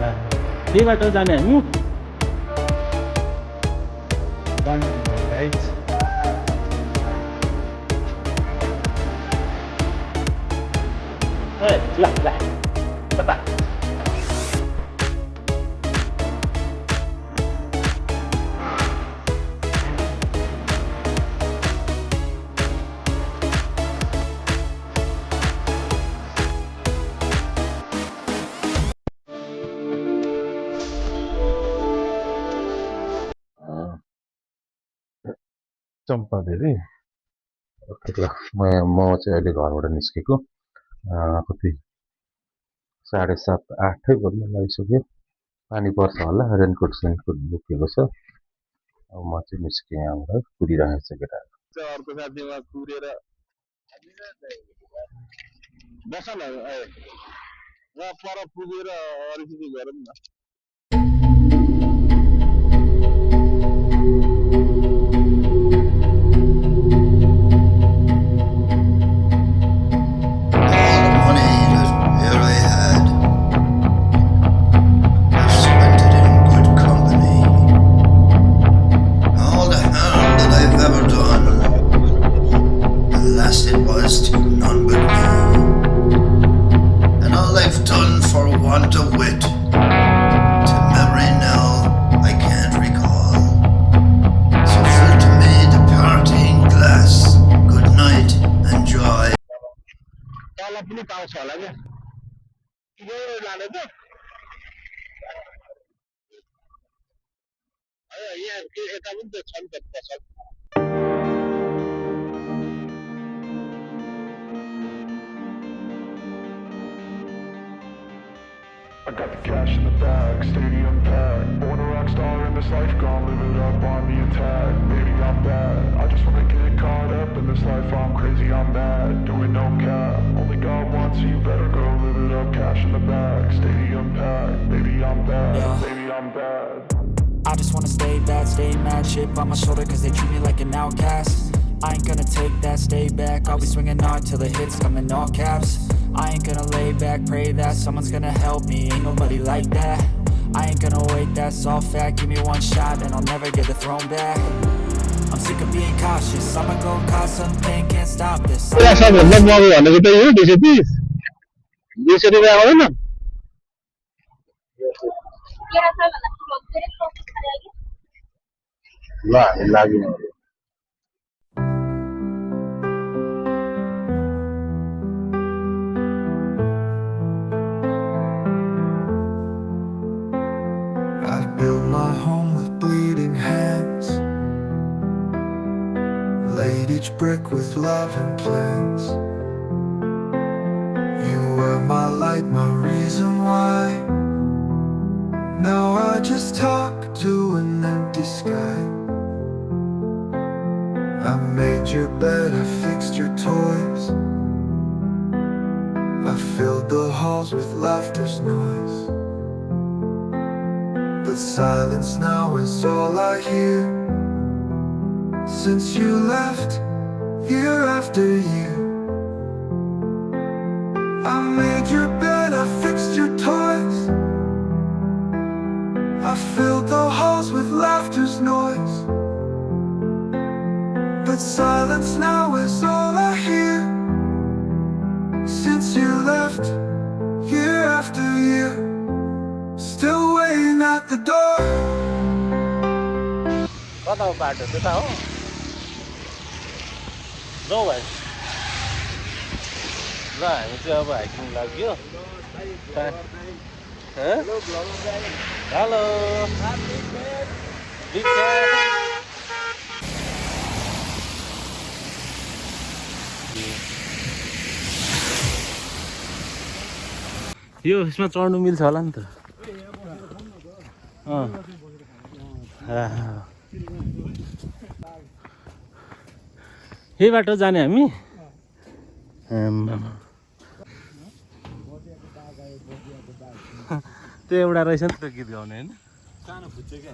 त्यही बाटो जाने हामी ल ल कता चम्पा धेरै ल म चाहिँ अहिले घरबाट निस्केको कति 7:30 8 बज्न लागिसक्यो पानी पर्छ होला रेनकोट सेनकोट बोकेको छ अब म चाहिँ निस्केँ यहाँबाट कुदिरहेको छ केटाहरू अर्को साथीमा कुरेर बस न र पर पुगेर अलिकति गरौँ न पनि पाउँछ होला क्या लाने त यहाँ यता पनि त छ नि त पसल I got the cash in the bag, stadium packed. Born a rock star in this life, gon' live it up on the attack. Maybe I'm bad, I just wanna get caught up in this life. I'm crazy, I'm mad, doing no cap. Only God wants you, better go live it up. Cash in the bag, stadium packed. Maybe I'm bad, maybe I'm bad. I just wanna stay bad, stay mad. Chip on my shoulder cause they treat me like an outcast. I ain't gonna take that, stay back. I'll be swinging hard till the hits come in all caps. I ain't gonna lay back, pray that someone's gonna help me. Ain't nobody like that. I ain't gonna wait, that's all fact. Give me one shot and I'll never get the throne back. I'm sick of being cautious. I'ma go cause something, can't stop this. सबभन्दा महँगो भनेको त यो 230 200 रुपियाँ आउँदैन ल हामी लाग्यौँ I've built my home with bleeding hands, laid each brick with love and plans. You were my light, my reason why. Now I just talk to an empty sky. I made your bed, I fixed your toys. I filled the halls with laughter's noise. But silence now is all I hear. Since you left, year after year. I made your bed, I fixed your toys. I filled the halls with laughter's noise. But silence now is all I hear. Since you left, year after year. Still waiting at the door. कता हो बाटो त्यता हो जाउँ भाइ ल हामी चाहिँ अब हाइकिङ लाग्यो हेलो यो यसमा चढ्नु मिल्छ होला नि त यही बाटो जाने हामी त्यो एउटा रहेछ नि त गीत गाउने होइन सानो फुच्चे क्या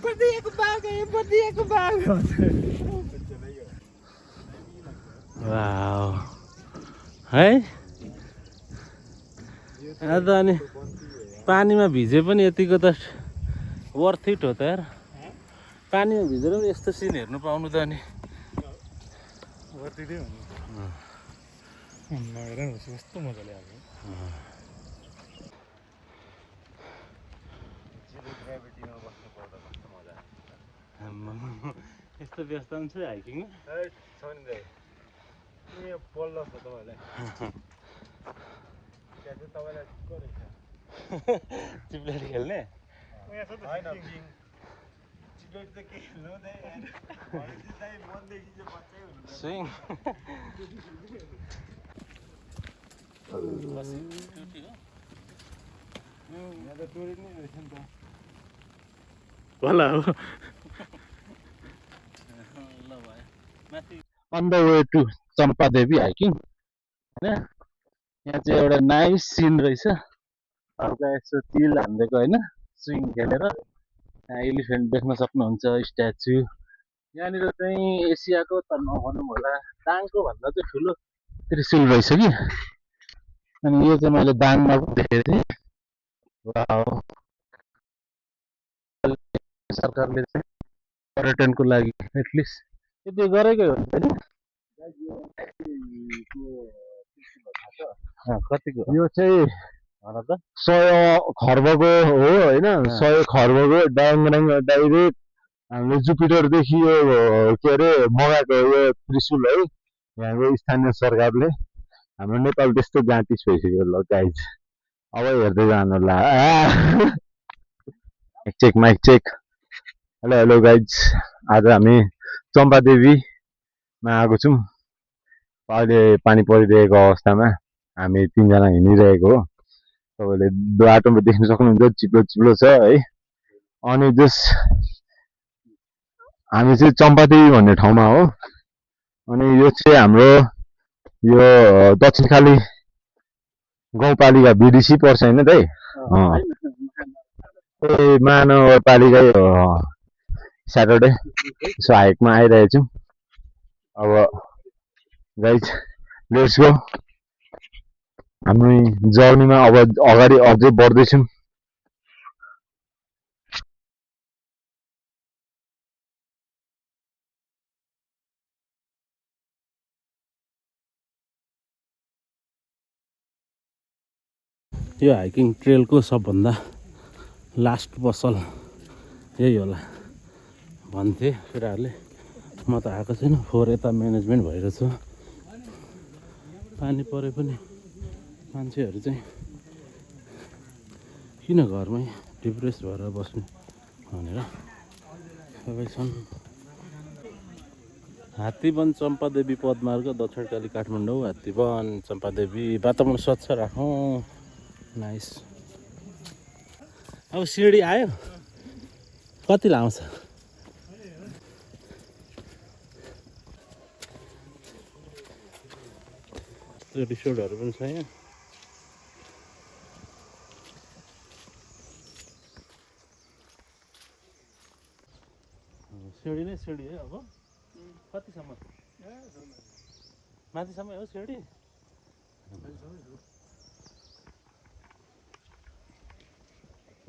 बर्दिएको बाघ वाउ है अनि पानीमा भिजे पनि यतिको त वर्थ इट हो त यार पानीमा भिजेर पनि यस्तो सिन हेर्नु पाउनु त अनि वर्तिँदै हो नि नहेर कस्तो मजाले आएको यस्तो व्यस्त पनि छ हाइकिङमा छ नि दाइ यहाँ पल्ल छ तपाईँलाई त्यहाँ चाहिँ तपाईँलाई को रहेछ चिप्लेर खेल्ने यहाँ छ त होइन चिप्लेट त के खेल्नु दाइ दाइ मनदेखि चाहिँ बच्चै हुनु स्विङ यहाँ त टुरिस्ट नै रहेछ नि त होला हो ल भयो माथि on the way to Champadevi hiking होइन यहाँ चाहिँ एउटा नाइस सिन रहेछ हल्का यसो तिल हानिदिएको होइन स्विङ खेलेर यहाँ एलिफेन्ट देख्न सक्नुहुन्छ स्ट्याचु यहाँनिर चाहिँ एसियाको त नभनौँ होला दाङको भन्दा चाहिँ ठुलो त्रिशुल रहेछ कि अनि यो चाहिँ मैले दाङमा पनि देखेको थिएँ वाउ सरकारले चाहिँ पर्यटनको लागि एटलिस्ट त्यो गरेकै हो नि कतिको यो चाहिँ भन त 100 खर्बको हो होइन 100 खर्बको डाइरेक्ट हामीले जुपिटरदेखि यो के अरे मगाएको यो त्रिशुल है यहाँको स्थानीय सरकारले हाम्रो नेपाल त्यस्तो जाँटिस भइसक्यो ल गाइज अब हेर्दै जानु होला mic check hello hello guys आज हामी चम्पादेवीमा आएको छौँ अहिले पानी परिरहेको अवस्थामा हामी तिनजना हिँडिरहेको हो तपाईँले बाटोमा देख्न सक्नुहुन्छ चिप्लो चिप्लो छ है अनि हामी चाहिँ चम्पादेवी भन्ने ठाउँमा हो अनि यो चाहिँ हाम्रो यो दक्षिणकाली गाउँपालिका बिडिसी पर्छ होइन दाइ ए महानगरपालिका हो स्याटरडे यसो हाइकमा आइरहेछौँ अब गाइज लेट्स गो हामी जर्नीमा अब अगाडि अझै बढ्दैछौँ यो हाइकिङ ट्रेलको सबभन्दा लास्ट पसल यही होला भन्थे केटाहरूले म त आएको छैन फोहोर यता म्यानेजमेन्ट भइरहेछ पानी परे पनि मान्छेहरू चाहिँ किन घरमै डिप्रेस भएर बस्ने भनेर सबै छन् हात्तीवन चम्पादेवी पदमार्ग दक्षिणकाली काठमाडौँ हात्तीवन चम्पादेवी वातावरण स्वच्छ राखौँ नाइस अब सिँढी आयो कति लाउँछ रिसोर्टहरू पनि छ यहाँ सिँढी नै सिँढी है अब कतिसम्म माथिसम्म हो सिँढी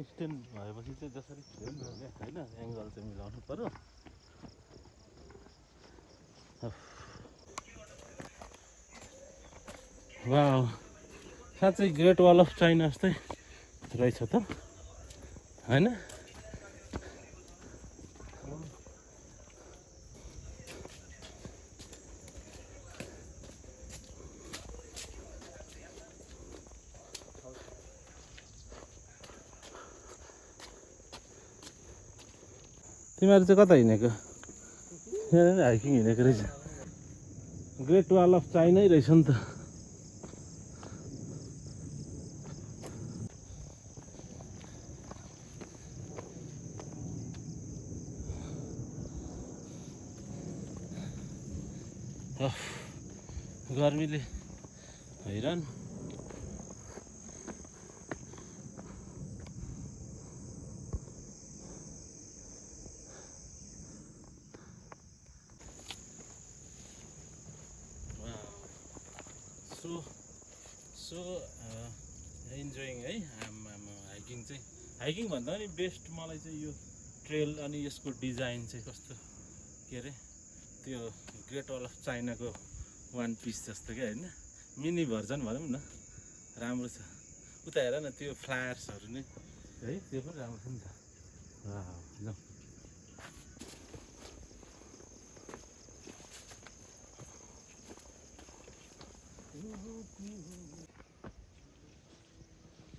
स्ट्यान्ड भएपछि चाहिँ जसरी होइन एङ्गल चाहिँ मिलाउनु पर्यो वाउ साँच्चै ग्रेट वाल अफ चाइना जस्तै रहेछ त होइन तिमीहरू चाहिँ कता हिँडेको यहाँ हाइकिङ हिँडेको रहेछ ग्रेट वाल अफ चाइनै रहेछ नि त गर्मीले हैरान so enjoying I'm हाइकिङ चाहिँ हाइकिङ भन्दा पनि बेस्ट मलाई चाहिँ यो ट्रेल अनि यसको डिजाइन चाहिँ कस्तो के अरे त्यो ग्रेट वल अफ चाइनाको वान पिस जस्तो क्या होइन मिनी भर्जन भनौँ न राम्रो छ उता हेर न त्यो फ्लायर्सहरू नै है त्यो पनि राम्रो छ नि त जाउँ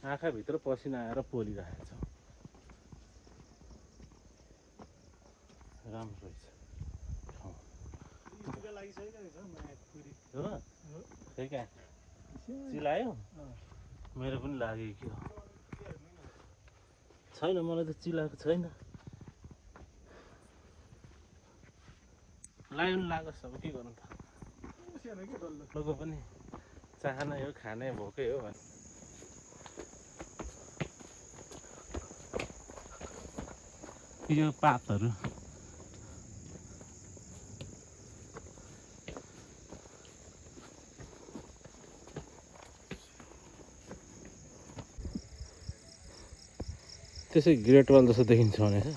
आँखाभित्र पसिना आएर पोलिरहेको छ राम्रो रहेछ हो खै कहाँ चिलायो मेरो पनि लाग्यो कि हो छैन मलाई त चिलाएको छैन लाग्यो नि लागोस् अब के गर्नु त लोगो पनि चाहना हो खाने भोकै हो भने यो पातहरू त्यसै ग्रेट वाल जस्तो देखिन्छ भनेर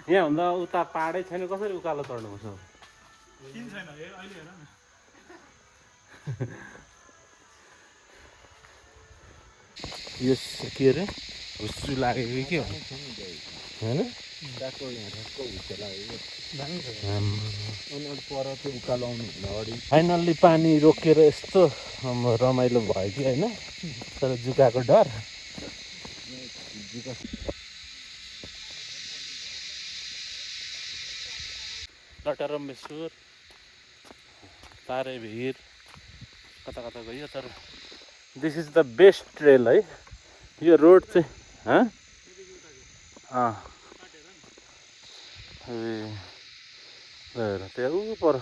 यहाँभन्दा उता पाहाडै छैन कसरी उकालो चढ्नुपर्छ किन छैन अहिले हेर न यस के अरे हुस्सु लागेको कि के हो होइन फाइनल्ली पानी रोकेर यस्तो रमाइलो भयो कि होइन तर जुकाको डर लटरम्बेश्वर तारे भिर कता कता गयो तर this is the best trail है यो रोड चाहिँ त्यहाँ ऊ पर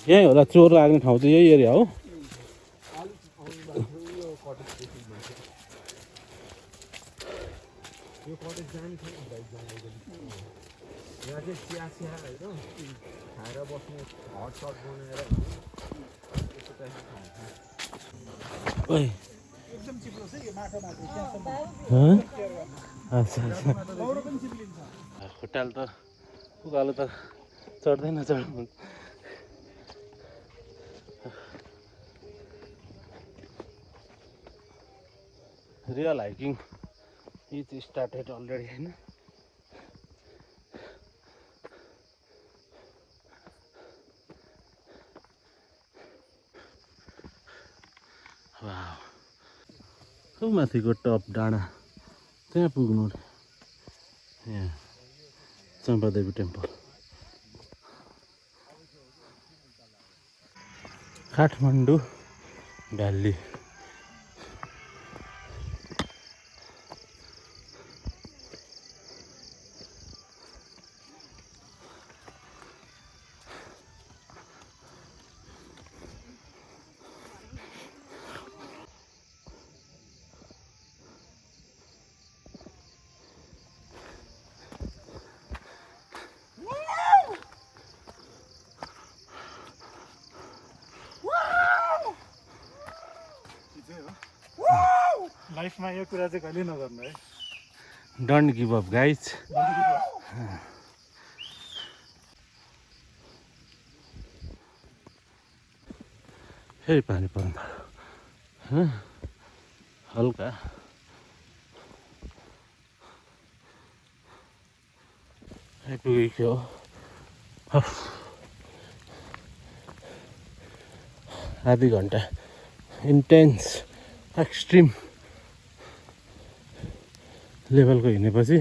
यहीँ होला चोर लाग्ने ठाउँ चाहिँ यही एरिया हो एकदम चिप्लो छ यो माटोमा खुट्टाले त उकालो त चढ्दैन चढ्नु real hiking is started already होइन वाउ माथिको टप डाँडा त्यहाँ पुग्नु यहाँ चम्पादेवी टेम्पल काठमाडौँ भ्याली लाइफमा यो कुरा चाहिँ कहिले नगर्नु है डोन्ट गिभ अप गाइज फेरि पानी पर्नु थाल्यो हल्का आइपुगेको हो आधी घन्टा इन्टेन्स एक्सट्रिम लेभलको हिँडेपछि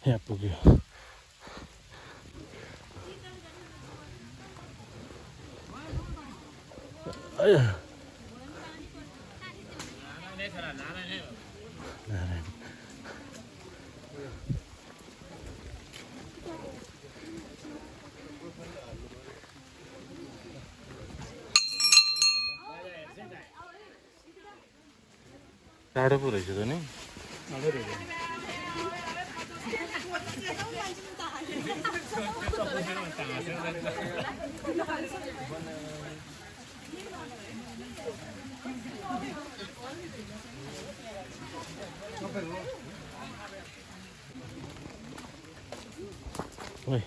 यहाँ पुग्यो। टाढो पो रहेछ त नि। ओइ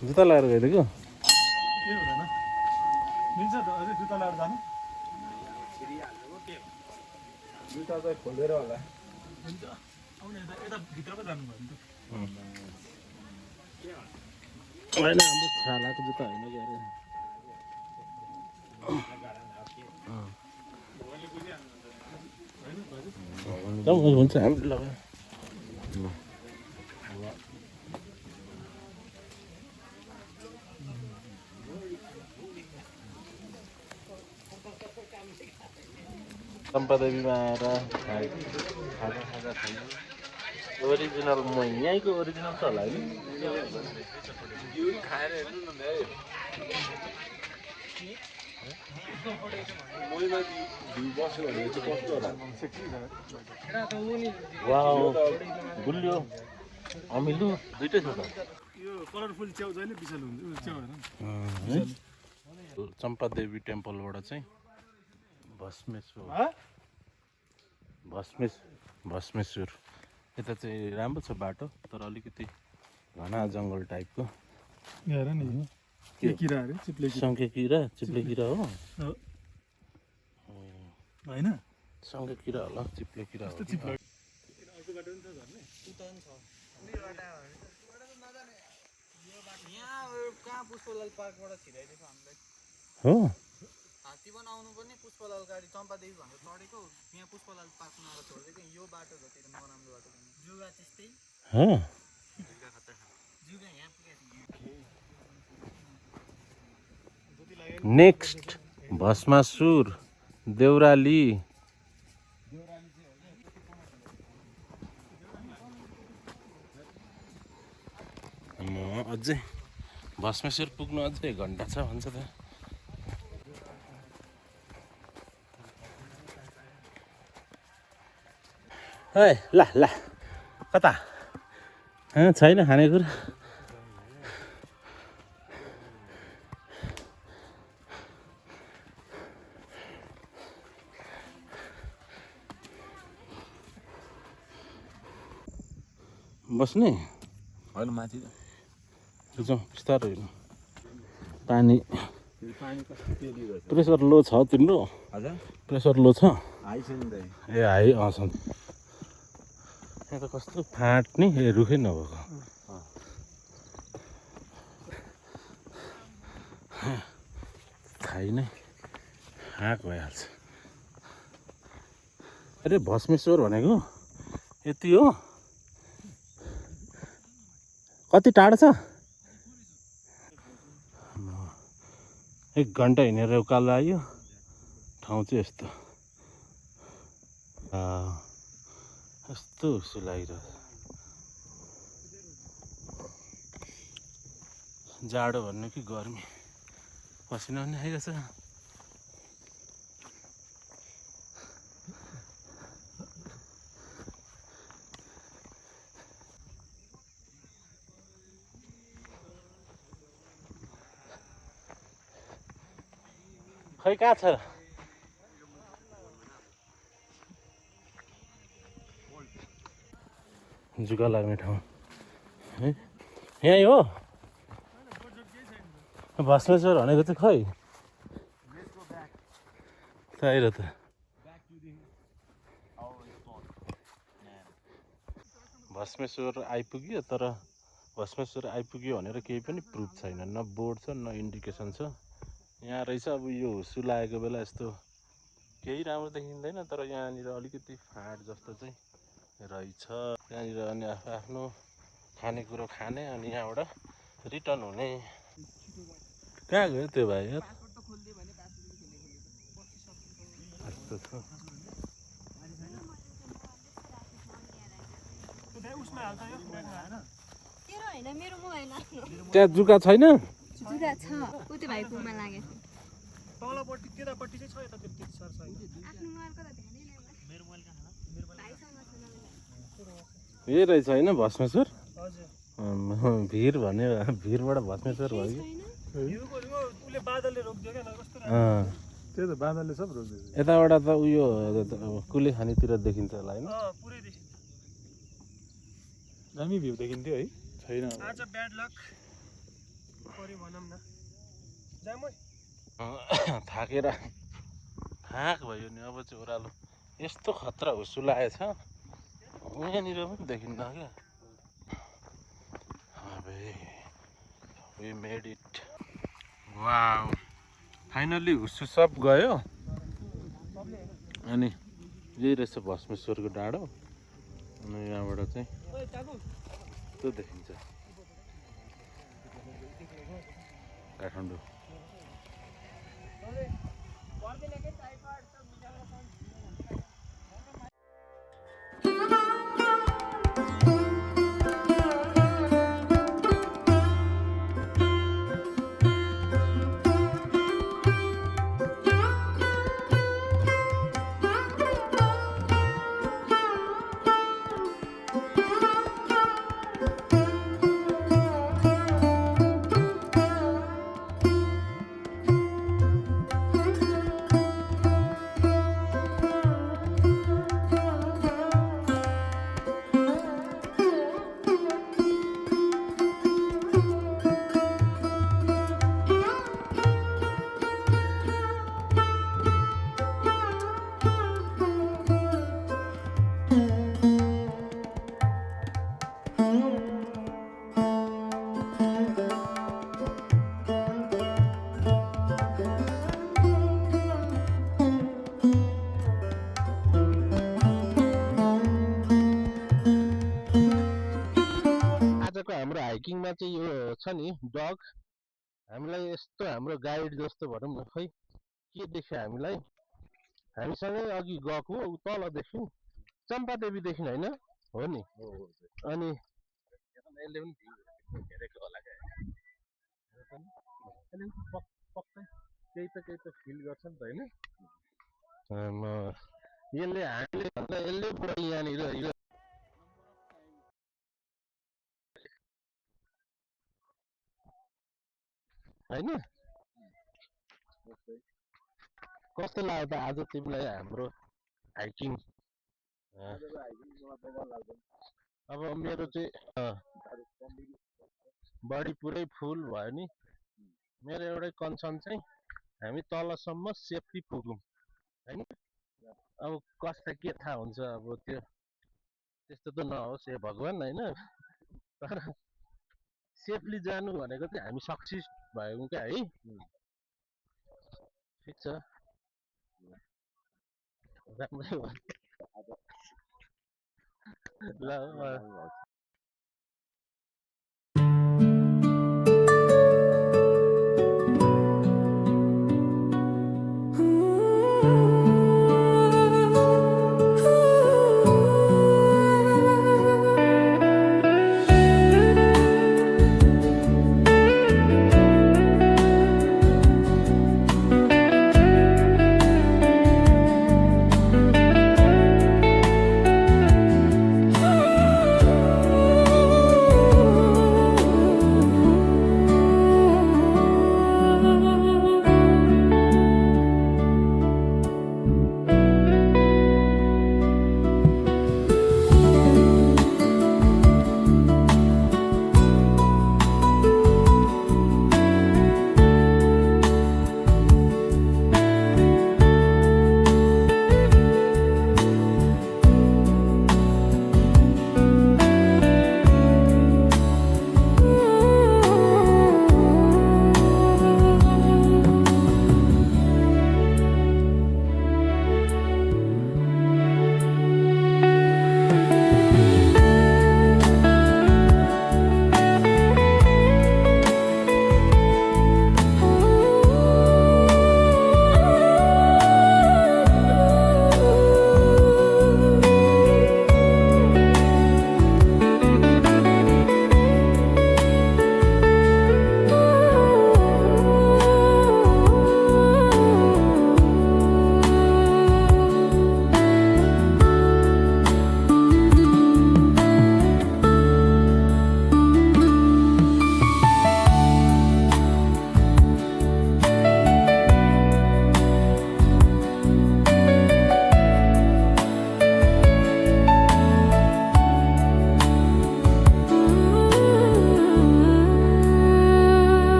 जुत्ता लगाएर गइदिएको के हुँदैन मिल्छ त अझै जुत्ता लगाएर जानु जुत्ता चाहिँ खोलेर होला हुन्छ आउने यता भित्र पो जानु भयो होइन हाम्रो छालाको जुत्ता होइन क्या अरे। हुन्छ हामीले लगायो। चम्पादेवीमा आएर खाजा खायो। ओरिजिनल म यहीँको ओरिजिनल त होला नि। खाएर हेर्नु न वाउ गुलियो अमिलो दुइटै छ त। यो कलरफुल च्याउ जहिले बिसाल हुन्छ च्याउ होइन चम्पादेवी टेम्पलबाट चाहिँ भस्मेश्वर यता चाहिँ राम्रो छ बाटो तर अलिकति घना जङ्गल टाइपको। हेर नि के किरा अरे चिप्ले सङ्के किरा चिप्ले किरा हो होइन सङ्के किरा होला चिप्ले किरा हो। कहाँ पुष्पलाल पार्कबाट छिराइदिएको हामीलाई हो हात्ती पनि आउनु पर्ने पुष्पलाल गाडी चम्पादेवी भनेर चढेको यहाँ पुष्पलाल पार्कमा आएर छोडिदिएको यो बाटो जति नराम्रो बाटो जुगा त्यस्तै हो जुगा यहाँ पुगेको नेक्स्ट भस्मासुर देउराली म अझै भस्मेश्वर पुग्नु अझै 1 घन्टा छ भन्छ त। है ला ला कता छैन खानेकुरा बस्ने होइन माथि जाउँ बिस्तारै हेर्नु पानी प्रेसर लो छ तिम्रो हजुर प्रेसर लो छ हाई छ नि दाइ ए हाई छ यहाँ त कस्तो फाँट नि ए रुखै नभएको खाइ नै हाँक भइहाल्छ। अरे भस्मेश्वर भनेको यति हो कति टाढो छ 1 घन्टा हिँडेर उकालो आयो ठाउँ चाहिँ यस्तो यस्तो उसो लागिरहेछ जाडो भन्नु कि गर्मी पसिना पनि आइरहेछ। खै कहाँ छ जुका लाग्ने ठाउँ है यहीँ हो भस्मेश्वर भनेको चाहिँ खै त्यही त भस्मेश्वर आइपुग्यो तर भस्मेश्वर आइपुग्यो भनेर केही पनि प्रुफ छैन, न बोर्ड छ न इन्डिकेसन छ। यहाँ रहेछ अब यो हुस्सु लागेको बेला यस्तो केही राम्रो देखिँदैन, तर यहाँनिर अलिकति फाँट जस्तो चाहिँ रहेछ। त्यहाँनिर अनि आफ्नो खानेकुरो खाने अनि यहाँबाट रिटर्न हुने। कहाँ गयो त्यो भाइ यार? यस्तो छ। त्यहाँ जुका छैन? जुका छ, उतै भाइकोमा लागेको छ। तलपट्टि त्यतापट्टि चाहिँ छ, यतातिर त्यति साह्रो छैन। आफ्नो मोबाइलको त ध्यानै नै भयो। मेरो मोबाइल कहाँ होला? भाइसँग छ नभए। यही रहेछ होइन भस्मेश्वर? हजुर भिर भन्यो, भिरबाट भस्मेश्वर भयो कि? हिउँको उसले बादलले रोकिदियो क्या, कस्तो त्यही त बाँदरले सब रोक्दैछ। यताबाट त उयो कुले खानीतिर देखिन्छ होला होइन? पुरै देखिन्छ। दामी भ्यू देखिन्थ्यो है? छैन। आज ब्याड लक पऱ्यो भनौँ न। जाम थाकेर फाँक भयो नि अब चाहिँ ओह्रालो। यस्तो खतरा हुस्सु लागेछ, यहाँनिर पनि देखिन्न क्या। We made it. Wow, finally हुस्सु सब गयो। अनि यही रहेछ भस्मेश्वरको डाँडो। अनि यहाँबाट चाहिँ त्यो देखिन्छ काठमाडौँ। हाम्रो हाइकिङमा चाहिँ यो छ नि डग, हामीलाई यस्तो हाम्रो गाइड जस्तो भनौँ न। खै के देख्यो हामीलाई, हामीसँगै अघि गएको ऊ तलदेखि चम्पादेवीदेखि होइन हो नि। अनि यसले पनि हेरेको होला क्या, पक्कै केही त फिल गर्छ नि त होइन। यसले हामीले भन्दा यसले पुरा यहाँनिर होइन। कस्तो लाग्यो त आज तिमीलाई हाम्रो हाइकिङ? अब मेरो चाहिँ बडी पुरै फुल भयो नि। मेरो एउटै कन्सर्न चाहिँ हामी तलसम्म सेफ्टी पुगौँ होइन। अब कसलाई के थाहा हुन्छ, अब त्यो त्यस्तो त नहोस् हे भगवान् होइन। तर सेफली जानु भनेको चाहिँ हामी सक्सेस भयौँ क्या है। ठिक छ, राम्रै भयो ल।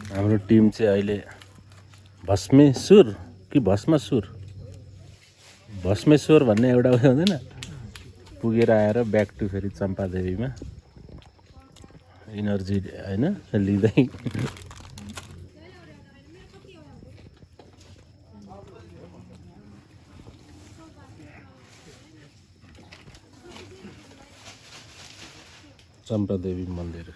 हाम्रो टिम चाहिँ अहिले भस्मेश्वर कि भस्मसुर भस्मेश्वर भन्ने एउटा उयो हुँदैन पुगेर आएर ब्याक टु फेरि चम्पादेवीमा इनर्जी होइन लिँदै चम्पादेवी मन्दिर